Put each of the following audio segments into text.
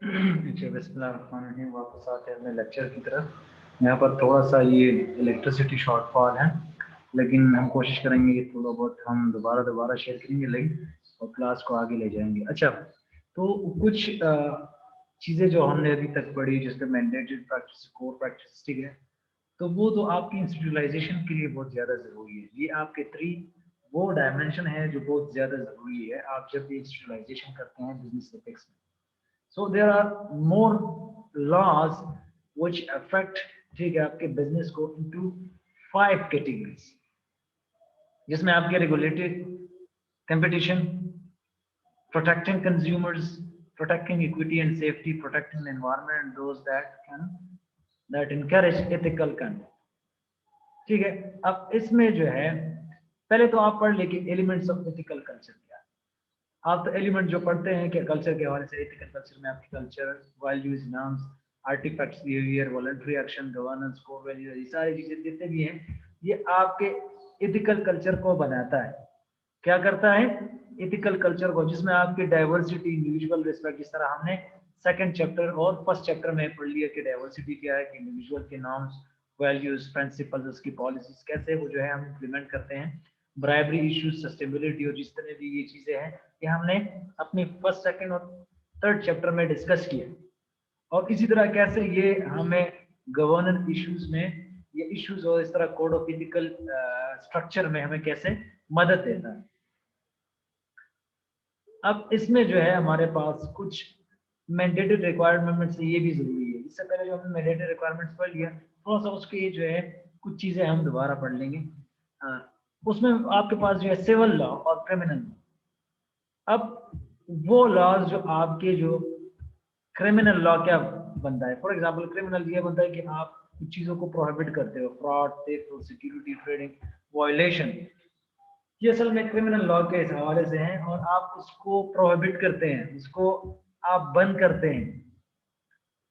अच्छा, बिस्मिल्लाहिर्रहमानिर्रहीम। वापस आते हैं अपने लेक्चर की तरफ। यहाँ पर थोड़ा सा ये इलेक्ट्रिसिटी शॉर्टफॉल है, लेकिन हम कोशिश करेंगे कि थोड़ा बहुत हम दोबारा शेयर करेंगे लिंक और क्लास को आगे ले जाएंगे। अच्छा, तो कुछ चीज़ें जो हमने अभी तक पढ़ी, जिसमें मैंडेटरी प्रैक्टिस, कोर प्रैक्टिस, ठीक है, तो वो तो आपकी इंस्टीट्यूलाइजेशन के लिए बहुत ज़्यादा ज़रूरी है। ये आपके थ्री वो डायमेंशन है जो बहुत ज़्यादा ज़रूरी है आप जब भी इंस्टीट्यूलाइजेशन करते हैं बिजनेस एथिक्स में। So there are more laws which affect, ठीक है, आपके बिजनेस को into 5 categories, जिसमें आपके regulated competition, protecting consumers, protecting equity and safety, protecting the environment, and those that encourage ethical conduct। ठीक है, अब इसमें जो है पहले तो आप पढ़ लेंगे एलिमेंट्स ऑफ एथिकल कल्चर क्या है। आप तो एलिमेंट जो पढ़ते हैं कि कल्चर के हवाले से, एथिकल कल्चर में आपकी culture, values, norms, artefacts, behaviour, voluntary action, governance, core values, ये सारी चीजें जितने भी हैं, ये आपके एथिकल कल्चर को बनाता है। क्या करता है? एथिकल कल्चर को, जिसमें आपकी डाइवर्सिटी, इंडिविजुअल रिस्पेक्ट, जिस तरह हमने सेकंड चैप्टर और फर्स्ट चैप्टर में पढ़ लिया कि डाइवर्सिटी क्या है, कि इंडिविजुअल के नॉर्म्स, वैल्यूज, प्रिंसिपल्स, उसकी पॉलिसीज कैसे वो जो है हम इम्प्लीमेंट करते हैं, ब्राइबरी इश्यूज, सस्टेनेबिलिटी, और जिस तरह भी ये चीजें हैं, ये हमने अपनी फर्स्ट, सेकंड और थर्ड चैप्टर में डिस्कस किया। और इसी तरह कैसे ये हमें गवर्नेंस इश्यूज में, ये इश्यूज और इस तरह कोड ऑफ एथिकल स्ट्रक्चर में हमें कैसे मदद देता है। अब इसमें जो है हमारे पास कुछ मैंडेटरी रिक्वायरमेंट से ये भी जरूरी है। इससे पहले जो हमने मैंडेटरी रिक्वायरमेंट्स पढ़ लिया, थोड़ा सा उसके जो है कुछ चीजें हम दोबारा पढ़ लेंगे। उसमें आपके पास जो है सिविल लॉ और क्रिमिनल लॉ। अब वो लॉज जो आपके, जो क्रिमिनल लॉ क्या बनता है, फॉर एग्जांपल क्रिमिनल ये बनता है कि आप कुछ चीजों को प्रोहिबिट करते हो, फ्रॉड, थेफ्ट और सिक्योरिटी ट्रेडिंग वायलेशन, ये असल में क्रिमिनल लॉ के हवाले से हैं, और आप उसको प्रोहिबिट करते हैं, उसको आप बंद करते हैं।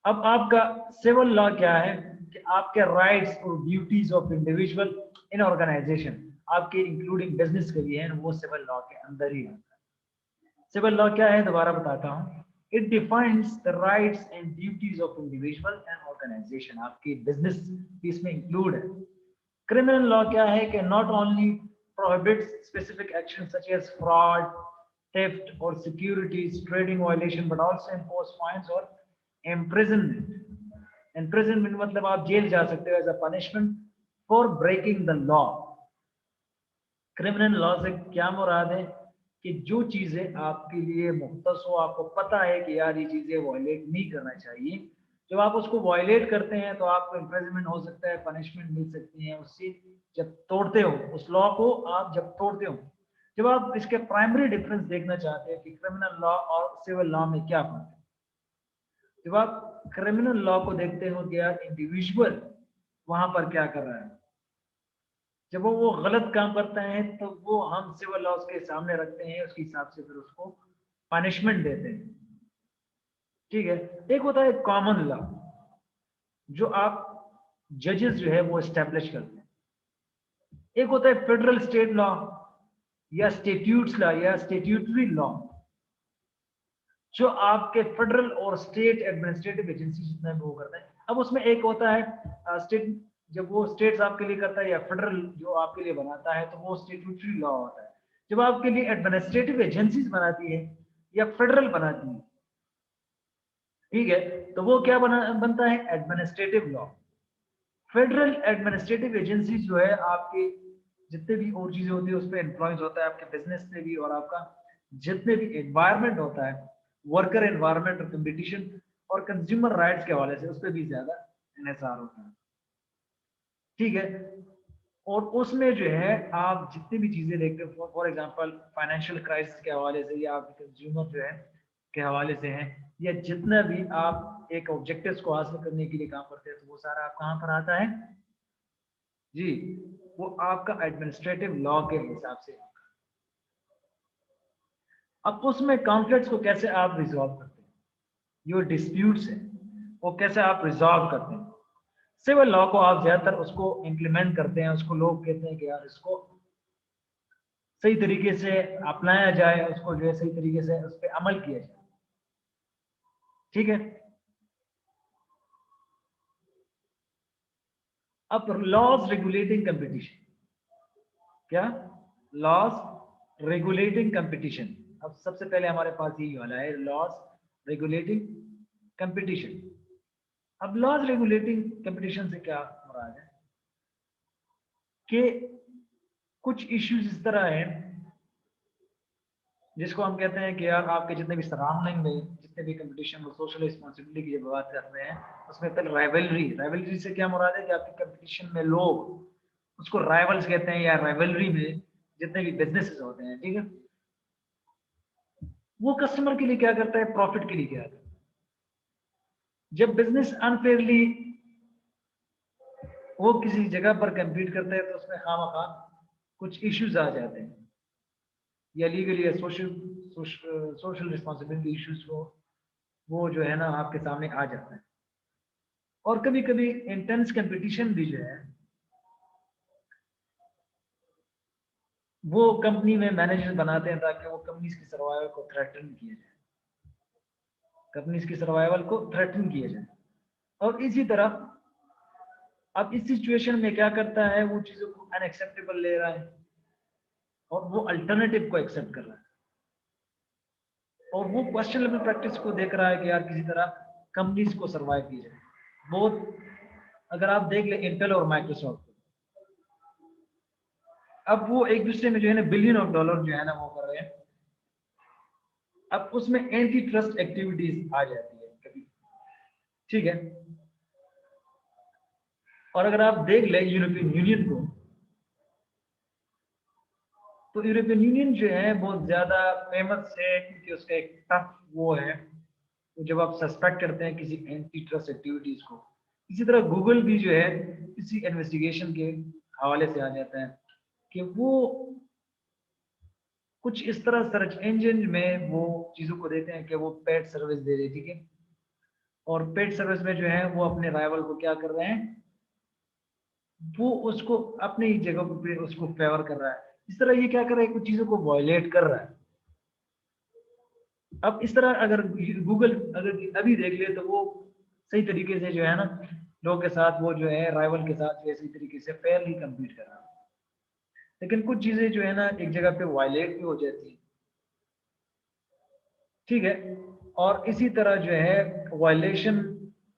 अब आपका सिविल लॉ क्या है कि आपके राइट्स और duties of individual in organisation, आपके इंक्लूडिंग बिजनेस के लिए हैं, वो सिविल लॉ के अंदर ही आता है। सिविल लॉ क्या है, दोबारा बताता हूँ। It defines the rights and duties of individual and organisation, आपकी बिजनेस भी इसमें इंक्लूड है। क्रिमिनल लॉ क्या है कि not only prohibits specific actions such as fraud, theft or securities trading violation, but also impose fines or imprisonment। imprisonment मतलब आप jail जा सकते हो as a punishment for breaking the law. Criminal law से क्या मुराद है कि जो चीजें आपके लिए मुख्तस हो, आपको पता है कि यार ये चीजें वायलेट नहीं करना चाहिए, जब आप उसको वायलेट करते हैं तो आपको इम्प्रिजनमेंट हो सकता है, पनिशमेंट मिल सकती है उससे। जब तोड़ते हो उस लॉ को, आप जब तोड़ते हो, जब आप इसके प्राइमरी डिफरेंस देखना चाहते हैं कि क्रिमिनल लॉ और सिविल लॉ में क्या फर्क है, जब आप क्रिमिनल लॉ को देखते हो कि यार इंडिविजुअल वहां पर क्या कर रहा है, जब वो गलत काम करता है तो वो हम सिविल लॉज के सामने रखते हैं, उसके हिसाब से फिर उसको पनिशमेंट देते हैं। ठीक है, एक होता है कॉमन लॉ, जो आप जजेस जो है वो एस्टेब्लिश करते हैं। एक होता है फेडरल स्टेट लॉ या स्टेट्यूट्स लॉ या स्टेट्यूटरी लॉ, जो आपके फेडरल और स्टेट एडमिनिस्ट्रेटिव एजेंसी जितना भी वो करता है। अब उसमें एक होता है स्टेट, जब वो स्टेट्स आपके लिए करता है, या फेडरल जो आपके लिए बनाता है, तो वो स्टेट्यूटरी लॉ होता है। जब आपके लिए एडमिनिस्ट्रेटिव एजेंसीज बनाती है या फेडरल बनाती है, ठीक है, तो वो क्या बनता है, administrative law. Federal administrative agency जो है आपके जितने भी और चीजें होती है उस पर इन्फ्लुएंस होता है, आपके बिजनेस पे भी, और आपका जितने भी एनवायरमेंट होता है, वर्कर एनवायरमेंट और कंपटीशन और कंज्यूमर राइट्स के हवाले से, उस पर भी ज्यादा इन्हिसार होता है। ठीक है, और उसमें जो है आप जितनी भी चीजें देखते हो, फॉर एग्जांपल फाइनेंशियल क्राइसिस के हवाले से, या आपके कंज्यूमर जो है के हवाले से हैं, या जितना भी आप एक ऑब्जेक्टिव्स को हासिल करने के लिए काम करते हैं, तो वो सारा आप कहाँ पर आता है जी, वो आपका एडमिनिस्ट्रेटिव लॉ के हिसाब से। अब उसमें कॉन्फ्लिक्ट्स को कैसे आप रिजॉल्व करते हैं, जो डिस्प्यूट्स है वो कैसे आप रिजॉल्व करते हैं। सिविल लॉ को आप ज्यादातर उसको इम्प्लीमेंट करते हैं, उसको लोग कहते हैं कि यार इसको सही तरीके से अपनाया जाए, उसको जो है सही तरीके से उस पर अमल किया जाए। ठीक है। अब लॉज रेगुलेटिंग कंपटीशन, क्या लॉज रेगुलेटिंग कंपटीशन। अब सबसे पहले हमारे पास यही वाला है, लॉज रेगुलेटिंग कंपटीशन। अब लॉज रेगुलेटिंग कंपटीशन से क्या मुराद है कि कुछ इश्यूज इस तरह हैं जिसको हम कहते हैं कि यार आपके जितने भी सराउंडिंग में जितने भी कंपटीशन और सोशल रिस्पॉन्सिबिलिटी की जब बात कर रहे हैं उसमें पहले राइवलरी से क्या मुराद है कि आपके कंपटीशन में लोग उसको राइवल्स कहते हैं, या राइवलरी में जितने भी बिजनेसेस होते हैं, ठीक है, वो कस्टमर के लिए क्या करता है, प्रॉफिट के लिए क्या करता है। जब बिजनेस अनफेयरली वो किसी जगह पर कम्पीट करता है तो उसमें खामखा कुछ इश्यूज आ जाते हैं, या लीगली या सोशल रिस्पॉन्सिबिलिटी इश्यूज को वो जो है ना आपके सामने आ जाता है। और कभी कभी इंटेंस कंपटीशन भी जो है वो कंपनी में मैनेजर बनाते हैं ताकि वो कंपनीज की सर्वाइवल को थ्रेटन किया जाए, कंपनीज की सर्वाइवल को थ्रेटन किया जाए। और इसी तरह अब इस सिचुएशन में क्या करता है, वो चीजों को अनएक्सेप्टेबल ले रहा है और वो अल्टरनेटिव को एक्सेप्ट कर रहा है, और वो क्वेश्चनेबल प्रैक्टिस को देख रहा है कि यार किसी तरह कंपनीज को सर्वाइव की जाए। बहुत अगर आप देख ले इंटेल और माइक्रोसॉफ्ट, अब वो एक दूसरे में जो है ना बिलियन ऑफ डॉलर जो है ना वो कर रहे हैं। अब उसमें एंटी ट्रस्ट एक्टिविटीज आ जाती है कभी, ठीक है। और अगर आप देख ले यूरोपियन यूनियन को, तो यूरोपियन यूनियन जो है बहुत ज्यादा फेमस है क्योंकि उसका एक टफ वो है, तो जब आप सस्पेक्ट करते हैं किसी एंटी ट्रस्ट एक्टिविटीज को। इसी तरह गूगल भी जो है इसी इन्वेस्टिगेशन के हवाले से आ जाता है कि वो कुछ इस तरह सर्च इंजन में वो चीजों को देते हैं कि वो पेड सर्विस दे रहे, ठीक है, और पेड सर्विस में जो है वो अपने राइवल को क्या कर रहे हैं, वो उसको अपनी ही जगह पे उसको फेवर कर रहा है। इस तरह ये क्या कर रहा है, कुछ चीजों को वायलेट कर रहा है। अब इस तरह अगर गूगल अगर अभी देख ले तो वो सही तरीके से जो है ना लोगों के साथ वो जो है राइवल के साथ जो सही तरीके से फेयरली कम्पीट कर रहा है, लेकिन कुछ चीजें जो है ना एक जगह पे वायलेट भी हो जाती है, ठीक है। और इसी तरह जो है वायलेशन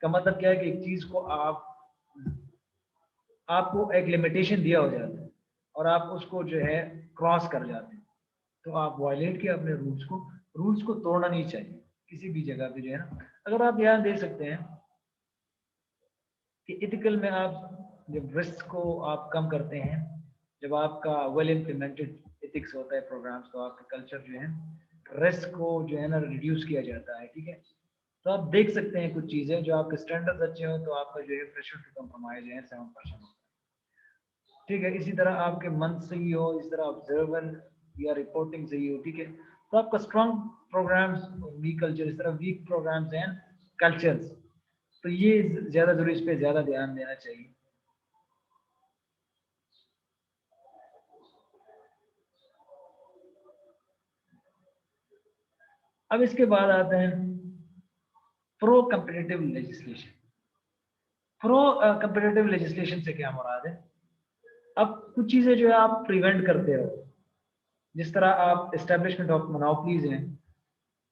का मतलब क्या है कि एक चीज को आपको एक लिमिटेशन दिया हो जाता है और आप उसको जो है क्रॉस कर जाते हैं, तो आप वायलेट किया अपने रूल्स को तोड़ना नहीं चाहिए किसी भी जगह पे जो है ना। अगर आप यहाँ देख सकते हैं कि इथिकल में आप जब रिस्क को आप कम करते हैं, जब आपका वेल इम्प्लीमेंटेड एथिक्स होता है प्रोग्राम्स, तो आपका कल्चर जो है रिस्क को जो है ना रिड्यूस किया जाता है, ठीक है। तो आप देख सकते हैं कुछ चीजें जो आपके स्टैंडर्ड्स अच्छे हो तो आपका जो है प्रेशर टू कंप्रोमाइज है 7% होता है, ठीक है। इसी तरह आपके मंथ सही हो, इस तरह ऑब्जर्वर या रिपोर्टिंग सही हो, ठीक है, तो आपका स्ट्रॉन्ग प्रोग्राम्स वीक कल्चर, इस तरह वीक प्रोग्राम्स एंड कल्चर्स, तो ये ज्यादा जरूरी, इस पे ज्यादा ध्यान देना चाहिए। अब इसके बाद आते हैं pro competitive legislation. Pro competitive legislation से क्या मुराद है, अब कुछ चीजें जो है आप प्रिवेंट करते हो, जिस तरह आप एस्टेब्लिशमेंट ऑफ मोनोपोलीज हैं,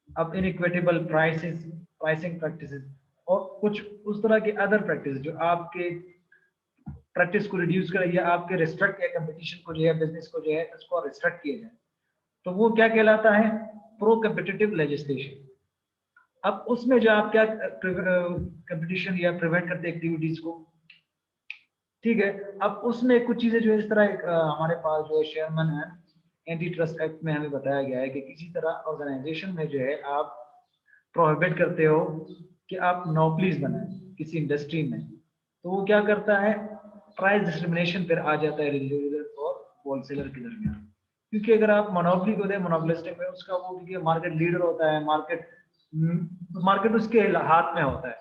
अब इनइक्विटेबल प्राइसिंग प्रैक्टिसेस, और कुछ उस तरह के अदर प्रैक्टिस जो आपके प्रैक्टिस को रिड्यूस करे या आपके रिस्ट्रिक्ट या कंपटीशन को जो है बिजनेस को जो है उसको रिस्ट्रिक्ट किया जाए, तो वो क्या कहलाता है, प्रो कंपिटिटिव लेजिस्लेशन। अब उसमें जो आप क्या कंपटीशन या प्रिवेंट करते एक्टिविटीज को, ठीक है। अब उसमें कुछ चीजें जो है इस तरह हमारे पास जो है शेयरमैन है एंटी ट्रस्ट एक्ट में हमें बताया गया है कि किसी तरह ऑर्गेनाइजेशन में जो है आप प्रोहिबिट करते हो कि आप मोनोपोलीज बनाए किसी इंडस्ट्री में, तो वो क्या करता है, प्राइस डिस्क्रिमिनेशन फिर आ जाता है रिटेलर और होलसेलर के दरमियान। क्योंकि अगर आप मोनोपोली को दें, मोनोपोलिस्टिक में उसका वो क्योंकि मार्केट लीडर होता है, मार्केट उसके हाथ में होता है,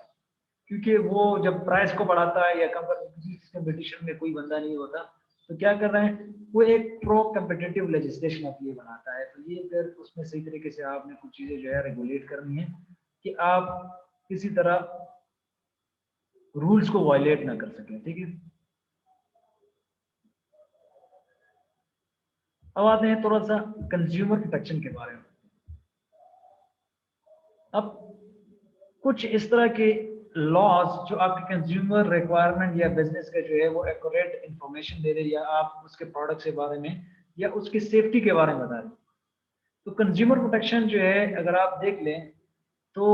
क्योंकि वो जब प्राइस को बढ़ाता है या कम करता है, किसी कंपटीशन में कोई बंदा नहीं होता, तो क्या कर रहे हैं, वो एक प्रो कंपिटिटिव लेजिस्लेशन आपके लिए बनाता है। तो ये फिर उसमें सही तरीके से आपने कुछ चीजें जो है रेगुलेट करनी है कि आप किसी तरह रूल्स को वायलेट ना कर सके। ठीक है, अब आते हैं थोड़ा सा कंज्यूमर प्रोटेक्शन के बारे में। अब कुछ इस तरह के लॉज जो आपके कंज्यूमर रिक्वायरमेंट या बिजनेस का जो है वो एक्यूरेट इंफॉर्मेशन दे रहे, या आप उसके प्रोडक्ट के बारे में या उसकी सेफ्टी के बारे में बता रहे। तो कंज्यूमर प्रोटेक्शन जो है अगर आप देख लें तो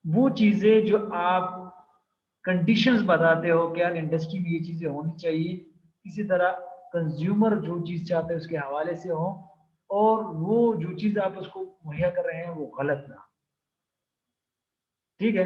वो चीजें जो आप कंडीशंस बताते हो कि यार इंडस्ट्री में ये चीजें होनी चाहिए, किसी तरह कंज्यूमर जो चीज चाहते हैं उसके हवाले से हो, और वो जो चीज आप उसको मुहैया कर रहे हैं वो गलत ना। ठीक है,